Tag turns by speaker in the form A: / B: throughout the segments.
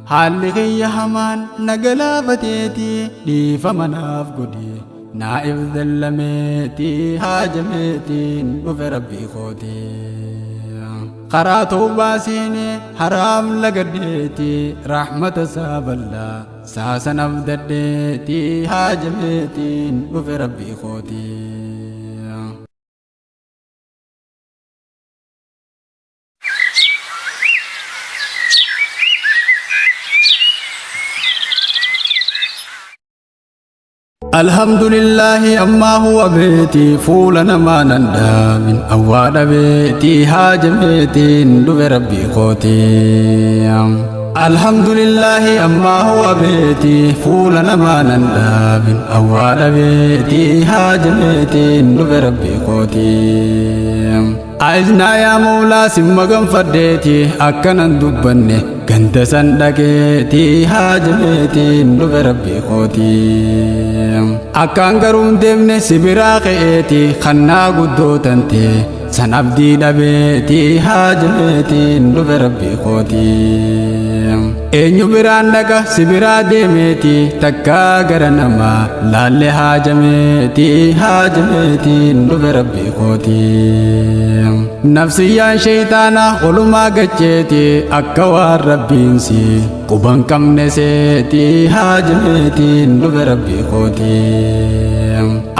A: حالي حمان نقلا فتيتي لي فمناف قدي نائف ذلميتي هاجميتي وفي ربي خوتي قراتو باسيني حرام لقديتي رحمة ساب الله ساسا نفدديتي هاجميتي وفي ربي خوتي الحمد لله أما هو بيتي فولنا ما نندا من أواد بيتي هاجميتي ندو ربي خوتي الحمد لله أما هو بيتي فولنا ما نندا من أواد بيتي هاجميتي ندو ربي خوتي عايزنا يا مولا سمغن فديتي أكنا ندبني كنت سندقيتي هاجميتي ندو ربي خوتي أكان قرون دمني سبرا قيتي خنا قدو تنتي سنبدي دبيتي هاجميتي ندو ربي خوتي eenyu biraan dhaqa sibiraa deemeeti takka gara namaa laalle haajameeti dhufe rabbii kooti nafsiyyaan shaytaana olumaa gacheeti akka waan rabbiinsi quban qabne seeti haajameeti dhufe rabbii kooti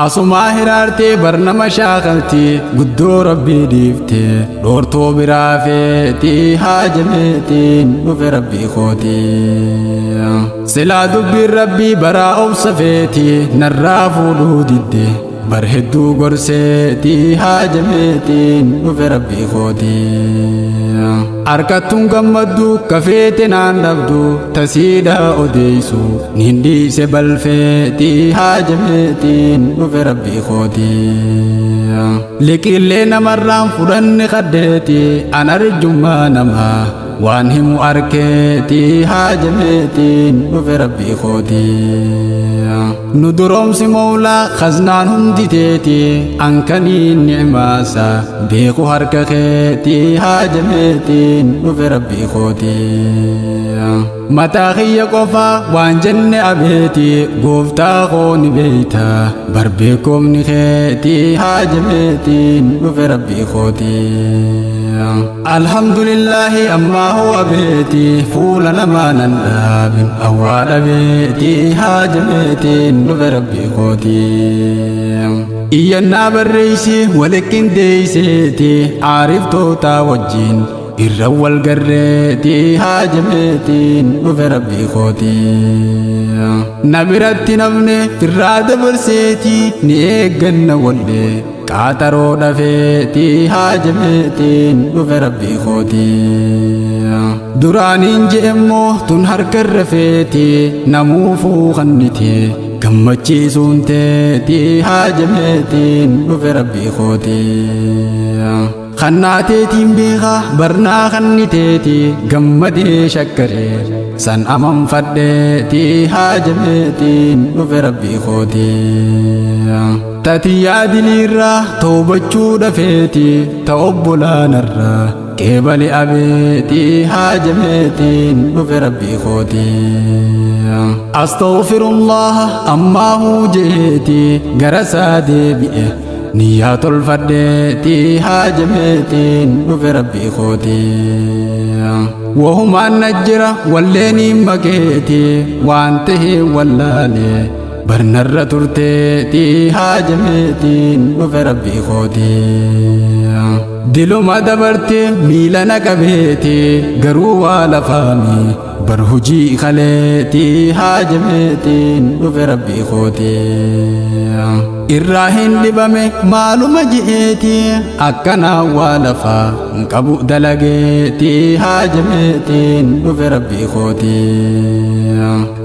A: asumaa hiraartee barnama shaakalti guddoo rabbii dhiifte dhoortoo biraa feeti haajameeti dhufe rabbii kooti silaa dubbiin rabbii baraa obsa feeti narraa fuudhuu didde bar hedduu gorseeti haajameetiin dhufe rabbii kooti harkattuun gammaddu kafeete naan dhabdu tasiidha odeeysu nin dhiise balfeeti haajameetiin dhufe rabbii kooti liqillee namarraan fudhanne qaddeeti an arjummaa namaa waan himu arkeeti haajameetiin dhufe rabbii kooti nu duroomsi mawlaa khaznaan hundi teeti ankaniin ni'maasa beeku harka keeti haajameetiin dhufe rabbii kooti mataa kiyya qofa waan jenne abeeti gooftaa koo ni beeyta barbeekomni keeti haajameetiin dhufe rabbii kooti alhamdulillahi amma huwa beeti fuula namaa nan dhaabin awwaadha beeti haajameetiin dhufe rabbii kooti iyyannaa barreeysi waliqindeeyseeti aariftootaa wajjiin irra wal garreeti haajameetiin dhufe rabbii kooti nabiratti nafne firraa dabarseeti ni eegganna wallee qaaxaroo dhafeeti haajameetiin dhufe rabbii kooti duraaniin je'emmoo tun harka rafeeti namuufuu kannite gammachiisuun teeti haajameetiin dhufe rabbii kooti khannaateetiin beeka barnaa kanniteeti gammadee shakkaree san amanfadheeti haajameetiin dhufe rabbii kooti tatiyyaa diliirraa toobachuu dhafeeti ta obbolaanarraa qeebali abeeti haajameetiin dhufe rabbii kooti astaghfirullah ammaa huu jeeti garasaa deebi'e niyyaa tolfadheeti haajameetiin dhufe rabbii kooti wahumaan najjira walleeniin makeeti waan tahee wallaalee barnarra turteeti haajameetiin dhufe rabbii kooti diluma dabarte miila naqabeeti garuu waa lafaami bar hujii kaleeti haajameetiin dhufe rabbii kooti irraa hin dhibame maaluma je'eeti akkanaa waa lafaa hin qabu dalageeti haajameetiin dhufe rabbii kooti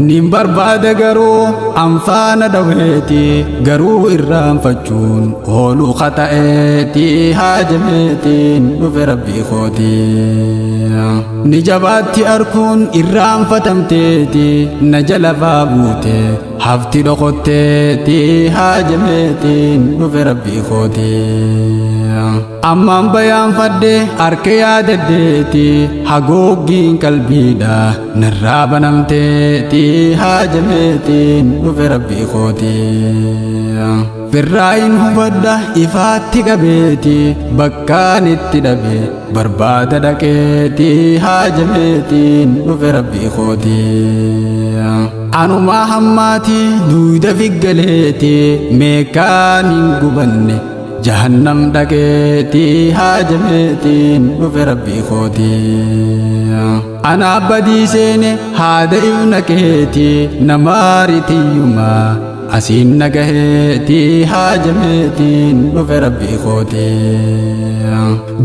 A: nin barbaada garuu anfaana dhaweeti garuu irraanfachuun ooluu kata'eeti haajameetiin dhufe rabbii kooti ni jabaatti arkuun irraanfatamteeti na jala buute hafti dhokotteeti haajameetiin dhufe rabbii kooti ammaan bayaan fadde harka yaadaddeeti hagooggiin qalbiidha narraa banamteeti haajameetiin dhufe rabbii kooti firraayin hubadda ifaatti qabeeti bakkaan itti dhabe barbaada dhaqeeti haajameetiin dhufe rabbii kooti anumaa hammaati duuda figgaleeti meekaan hin gubanne jahannam dhaqeeti haajameetiin dhufe rabbii kooti ana abbadii seene haada ibna keeti namaaritiyyumaa asiin nagaheeti haajameetiin dhufe rabbii kooti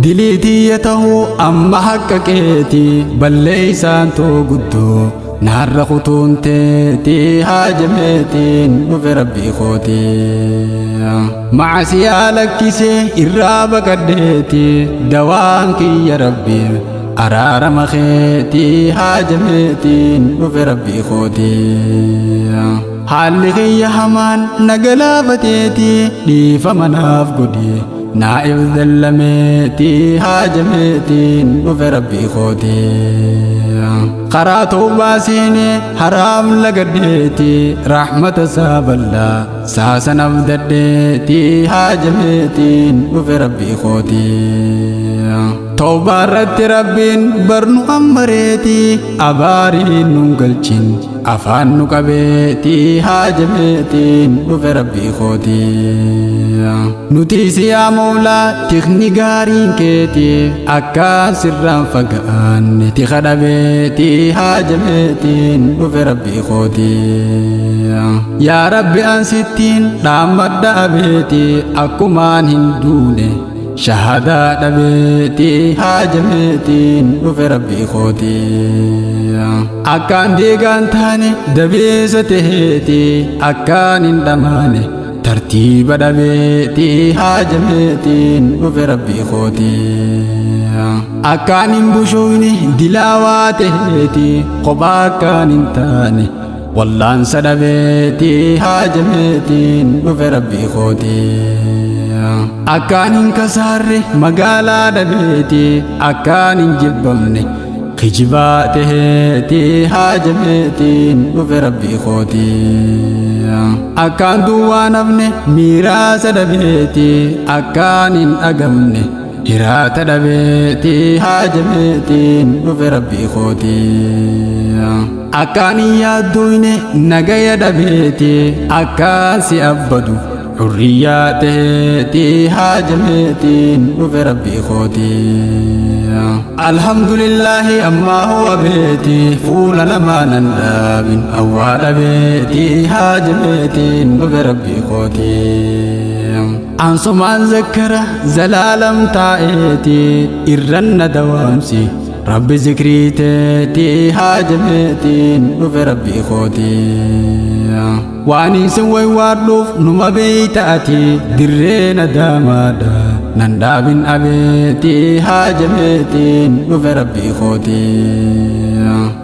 A: dilii tiyya tahuu amma haqqa keeti balleeysaan too guddoo naarra kutuunteeti haajameetiin dhufe rabbii kooti macasiyaa lakkisee irraa baqadheeti dawaan kiyya rabbii araarama keeti haajameetiin dhufe rabbii kooti haalli kiyya hamaan nagalaafateeti dhiifama naaf godhi naa'if dallameeti haajameetiin dhufe rabbii kooti karaa tawbaa seene haraam lagadheeti rahmata isaa bal'aa saasan abdadheeti haajameetiin dhufe rabbii kooti tawbaa irratti rabbiin barnu ammareeti abaariin nun galchin afaan nu qabeeti haajameetiin dhufe rabbii kooti nuti siyaa mawlaa tikni gaariin keeti akkaan sirraan fagaanne tika dhabeeti haajameetiin dhufe rabbii kooti yaa rabbi ansittiin dhaammadha abeeti akkumaan hin duune shahadaa dhabeeti haajameetiin dhufe rabbii kooti akkaan deegaan taane dabeessa taheeti akkaan hin dhamaane tartiiba dhabeeti haajameetiin dhufe rabbii kooti akkaan hin bushoyne dilaawaa taheeti kophaa akkaan hin taane wallaansa dhabeeti haajameetiin dhufe rabbii kooti akkaan hin kasaarre magaalaa dhabeeti akkaan hin jibbamne kijibaa taheeti haajameetiin dhufe rabbii kooti akkaan duwwaan hafne miiraasa dhabeeti akkaan hin dhagamne hiraata dhabeeti haajameetiin dhufe rabbii kooti akkaan hin yaadduyne nagaya dhabeeti akkaan si abbadu hurriyaa taheeti haajameetiin dhufe rabbii kooti alhamdulillaahi ammaa huwa beeti fuula namaanan dhaabin awwaa dhabeeti haajameetiin dhufe rabbii kooti ansumaan zakkara zalaalam taa'eeti irranna dawaamsi rabbi zikrii teeti haajameetiin dhufe rabbii kooti waan isin waywaadhuuf numa beeytaati dirree nadaamaadha nan dhaabin abeeti haajameetiin dhufe rabbii kooti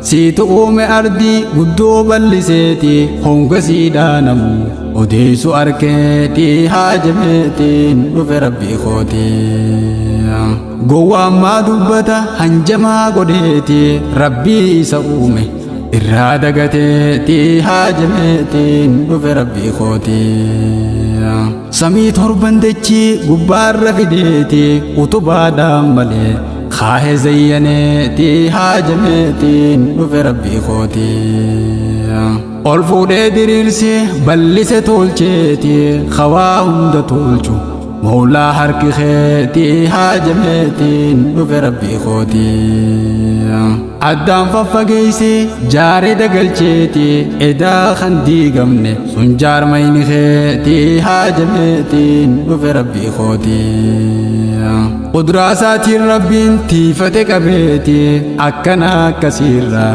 A: siitu uume ardii guddoo balliseeti honga siidhaanamu odeessu arkeeti haajameetiin dhufe rabbii kooti gowwaammaa dubbata hanjamaa godheeti rabbii isa uume irraa dagateeti haajameetiin dhufe rabbii kooti samii torban dachii gubbaarra fideeti utubaadhaan malee kaahe zayyaneeti haajameetiin dhufe rabbii kooti ol fuudhee diriirsee ballise tolcheeti khawaa hunda tolchu mawlaa harki keeti haajameetiin dhufe rabbii kooti addaan faffageeysee jaaree dagalcheeti edaa kan diigamne sun jaarmayni keeti haajameetiin dhufe rabbii kooti qudraasaatiin rabbiin tiifate qabeeti akkana akkasiirra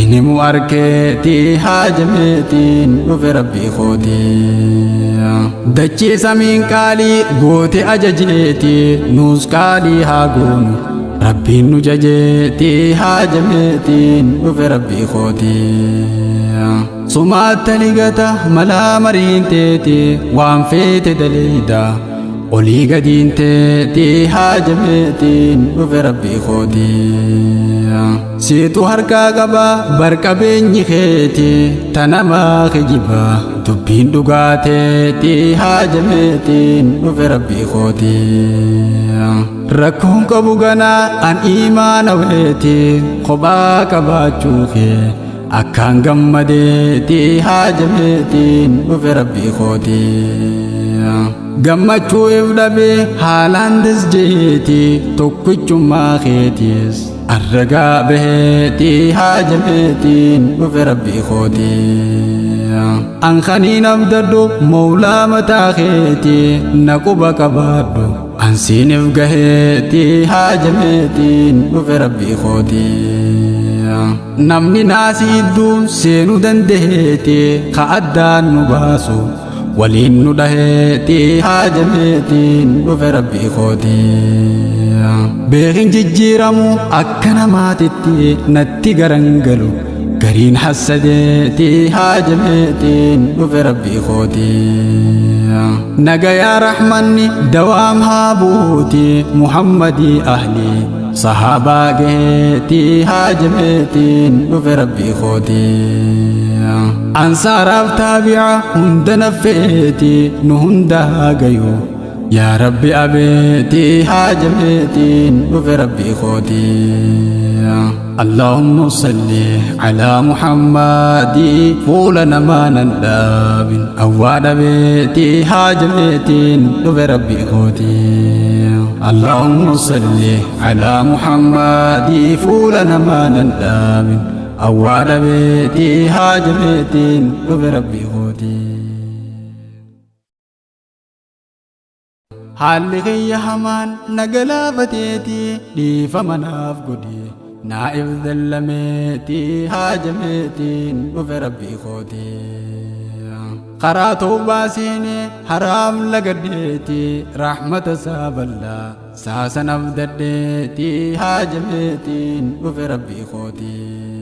A: inimu arkeeti haajameetiin dhufe rabbii kooti dachee samiin qaalii goote ajajeeti nuus qaalii haa goonu rabbiin nu jajeeti haajameetiin dhufe rabbii kooti sumaatta ligata malaa mariinteeti waan feete daleeyda olii gadiin teetii haajameetiin dhufe rabbii kootii siitu harkaa qaba barqabeenyi keetii tanamaa kijiba dubbiin dhugaateetii haajameetiin dhufe rabbii kootii rakkoon qabu ganaa an imaana weetii kophaa qabaachuu kee akkaan gammadeetii haajameetiin dhufe rabbii kootii gammachuu ifdhabee haalaan dasjeetii tokkichummaa keetiis arragaa baheetii haajameetiin dhufe rabbii kootii an kaniin abdadhu mawlaa mataa keetii na quba qabaadhu an siiniif gaheetii haajameetiin dhufe rabbii kootii namni naasiidduun seenuu dandeetii ka addaan nu baasu waliin nu dhaheetii haajameetiin dhufe rabbii kootii beekin jijjiiramu akka namaatitti natti garangalu gariin hassadeetii haajameetiin dhufe rabbii kootii nagayaa rahmanni dawaam haa buutii muhammadii ahlii sahaabaa gaheetii haajameetiin dhufe rabbii kootii ansaaraaf taabi'a hunda naffeetii nu hundaa gayuu yaa rabbi abeetii haajameetiin dhufe rabbii kootii اللهم صل على محمد فولنا ما نداب أواد بيتي هاجمتين دب ربي خوتي اللهم صل على محمد فولنا ما نداب أواد بيتي هاجمتين دب ربي خوتي حالي غي حمان نقلا فتيتي دي فمناف قدي نائب ذلميتي هاجمتين dhufe rabbii kootii karaa toobbaasiini haraam lagadheetii rahmata saaballaa saasan abdadheetii haajameetiin dhufe rabbii kootii